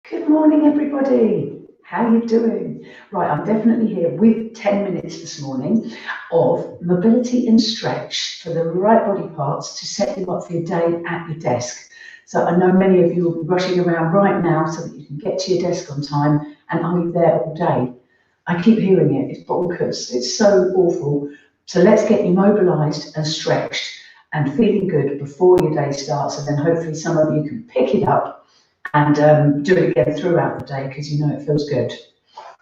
Good morning, everybody. How are you doing? Right, I'm definitely here with 10 minutes this morning of mobility and stretch for the right body parts to set you up for your day at your desk. So I know many of you will be rushing around right now so that you can get to your desk on time, and are you there all day? I keep hearing it, it's bonkers, it's so awful. So let's get you mobilised and stretched and feeling good before your day starts, and then hopefully some of you can pick it up and do it again throughout the day because you know it feels good.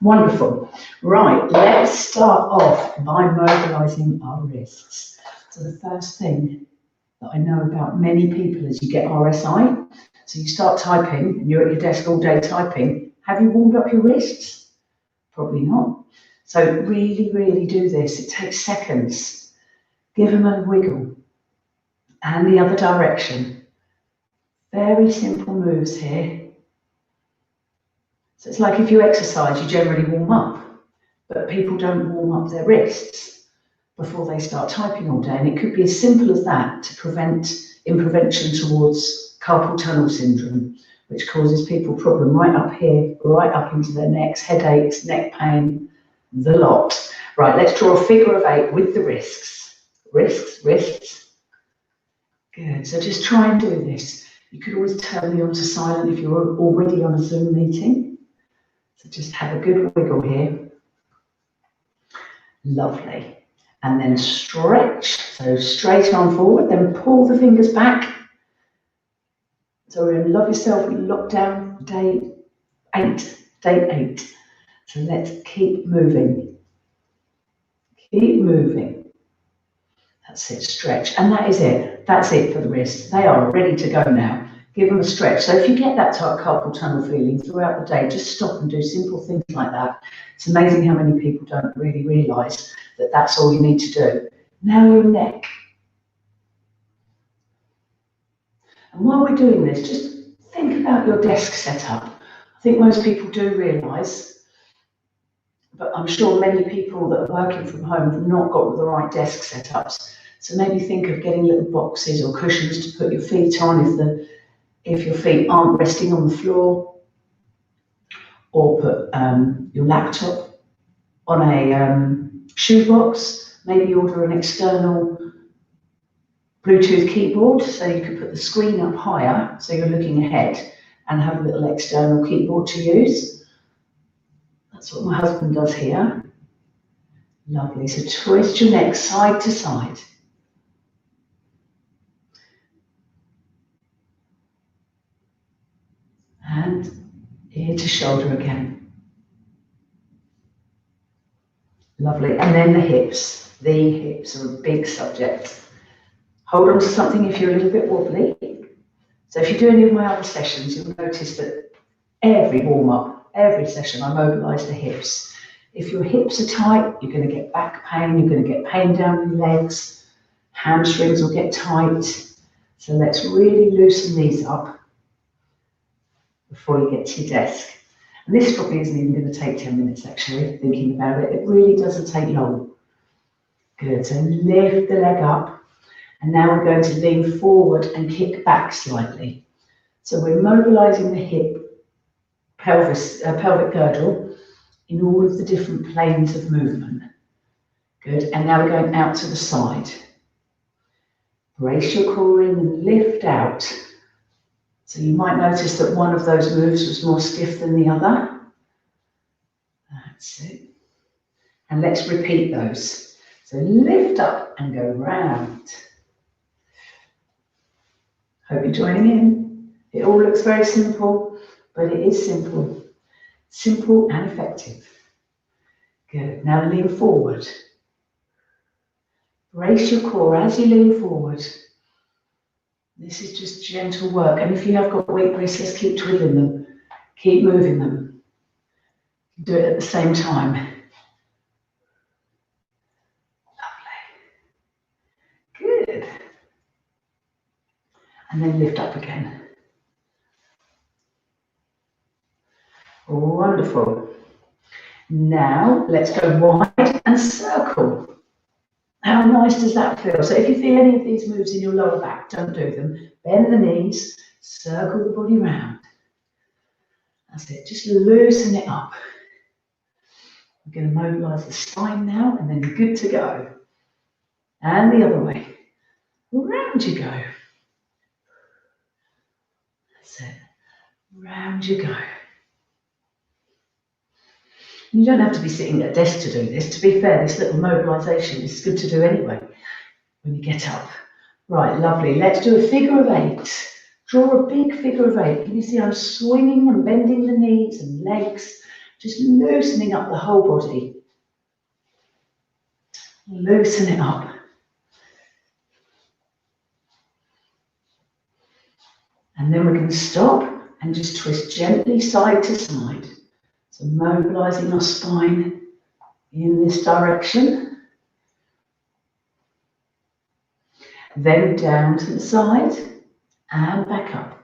Wonderful. Right, let's start off by mobilising our wrists. So the first thing that I know about many people is you get RSI. So you start typing and you're at your desk all day typing. Have you warmed up your wrists? Probably not. So really, really do this. It takes seconds. Give them a wiggle and the other direction. Very simple moves here. So it's like if you exercise, you generally warm up, but people don't warm up their wrists before they start typing all day. And it could be as simple as that to prevention towards carpal tunnel syndrome, which causes people problem right up here, right up into their necks, headaches, neck pain, the lot. Right, let's draw a figure of 8 with the wrists. Wrists. Good, so just try and do this. You could always turn me on to silent if you're already on a Zoom meeting. So just have a good wiggle here. Lovely. And then stretch. So straight arm forward, then pull the fingers back. So we're in love yourself, lockdown, day 8. So let's keep moving. Keep moving. That's it, stretch. And that is it. That's it for the wrists. They are ready to go now. Give them a stretch. So if you get that carpal tunnel feeling throughout the day, just stop and do simple things like that. It's amazing how many people don't really realise that that's all you need to do. Now your neck. And while we're doing this, just think about your desk setup. I think most people do realise, but I'm sure many people that are working from home have not got the right desk setups. So maybe think of getting little boxes or cushions to put your feet on if your feet aren't resting on the floor, or put your laptop on a shoebox. Maybe order an external Bluetooth keyboard so you can put the screen up higher so you're looking ahead and have a little external keyboard to use. That's what my husband does here. Lovely. So twist your neck side to side. And ear to shoulder again. Lovely. And then the hips. The hips are a big subject. Hold on to something if you're a little bit wobbly. So if you do any of my other sessions, you'll notice that every warm-up, every session, I mobilise the hips. If your hips are tight, you're going to get back pain, you're going to get pain down your legs, hamstrings will get tight. So let's really loosen these up before you get to your desk. And this probably isn't even going to take 10 minutes actually, thinking about it. It really doesn't take long. Good, so lift the leg up. And now we're going to lean forward and kick back slightly. So we're mobilising the hip, pelvic girdle in all of the different planes of movement. Good, and now we're going out to the side. Brace your core in and lift out. So you might notice that one of those moves was more stiff than the other. That's it. And let's repeat those. So lift up and go round. Hope you're joining in. It all looks very simple, but it is simple. Simple and effective. Good. Now lean forward. Brace your core as you lean forward. This is just gentle work. And if you have got weak wrists, let's keep twiddling them. Keep moving them. Do it at the same time. Lovely. Good. And then lift up again. Wonderful. Now let's go wide and circle. How nice does that feel? So if you feel any of these moves in your lower back, don't do them. Bend the knees, circle the body round. That's it, just loosen it up. We're going to mobilise the spine now, and then you're good to go. And the other way. Round you go. That's it. Round you go. You don't have to be sitting at a desk to do this. To be fair, this little mobilisation is good to do anyway when you get up. Right, lovely. Let's do a figure of 8. Draw a big figure of 8. Can you see I'm swinging and bending the knees and legs, just loosening up the whole body. Loosen it up. And then we're going to stop and just twist gently side to side. So mobilising our spine in this direction. Then down to the side and back up.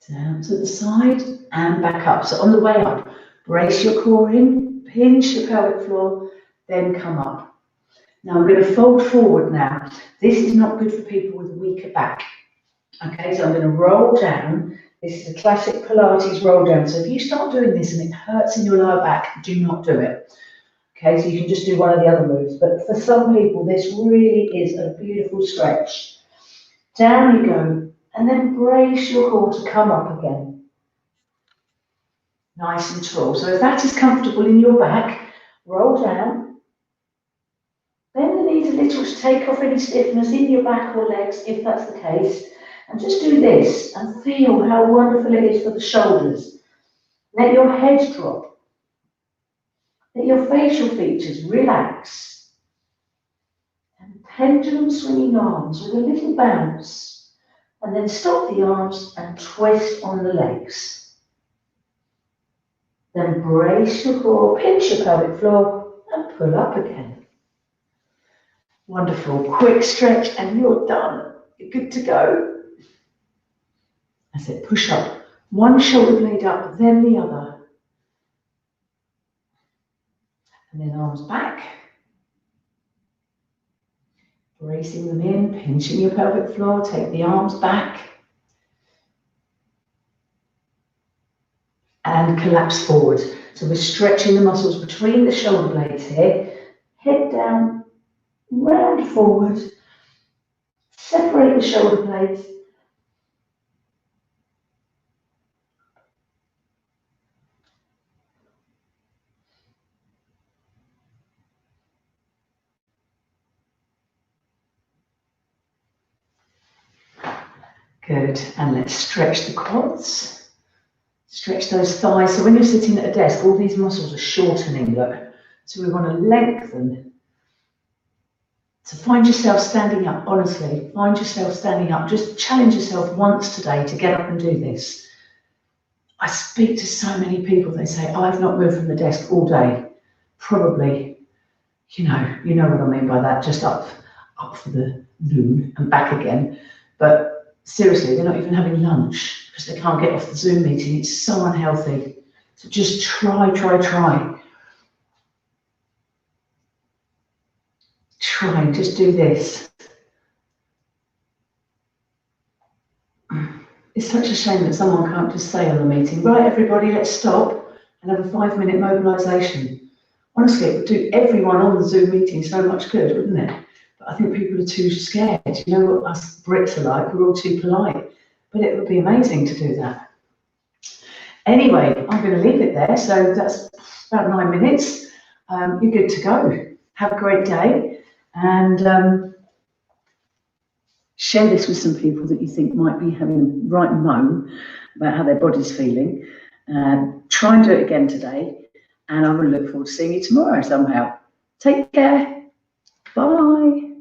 Down to the side and back up. So on the way up, brace your core in, pinch your pelvic floor, then come up. Now I'm going to fold forward now. This is not good for people with a weaker back. Okay, so I'm going to roll down. This is a classic Pilates roll down. So if you start doing this and it hurts in your lower back, do not do it. Okay, so you can just do one of the other moves. But for some people, this really is a beautiful stretch. Down you go, and then brace your core to come up again. Nice and tall. So if that is comfortable in your back, roll down. Bend the knees a little to take off any stiffness in your back or legs, if that's the case. And just do this and feel how wonderful it is for the shoulders. Let your head drop. Let your facial features relax. And pendulum swinging arms with a little bounce. And then stop the arms and twist on the legs. Then brace your core, pinch your pelvic floor and pull up again. Wonderful. Quick stretch and you're done. You're good to go. That's it, push up. One shoulder blade up, then the other. And then arms back. Bracing them in, pinching your pelvic floor, take the arms back. And collapse forward. So we're stretching the muscles between the shoulder blades here. Head down, round forward. Separate the shoulder blades. Good, and let's stretch the quads. Stretch those thighs. So when you're sitting at a desk, all these muscles are shortening, look. So we want to lengthen. So find yourself standing up, honestly. Find yourself standing up. Just challenge yourself once today to get up and do this. I speak to so many people, they say, I've not moved from the desk all day. Probably, you know what I mean by that, just up for the loo and back again. But seriously, they're not even having lunch because they can't get off the Zoom meeting. It's so unhealthy. So just try. Try, just do this. It's such a shame that someone can't just say on the meeting, right, everybody, let's stop and have a 5-minute mobilisation. Honestly, it would do everyone on the Zoom meeting so much good, wouldn't it? But I think people are too scared. You know what us Brits are like, we're all too polite. But it would be amazing to do that. Anyway, I'm going to leave it there. So that's about 9 minutes. You're good to go. Have a great day. And share this with some people that you think might be having a right moan about how their body's feeling. Try and do it again today. And I will look forward to seeing you tomorrow somehow. Take care. Bye.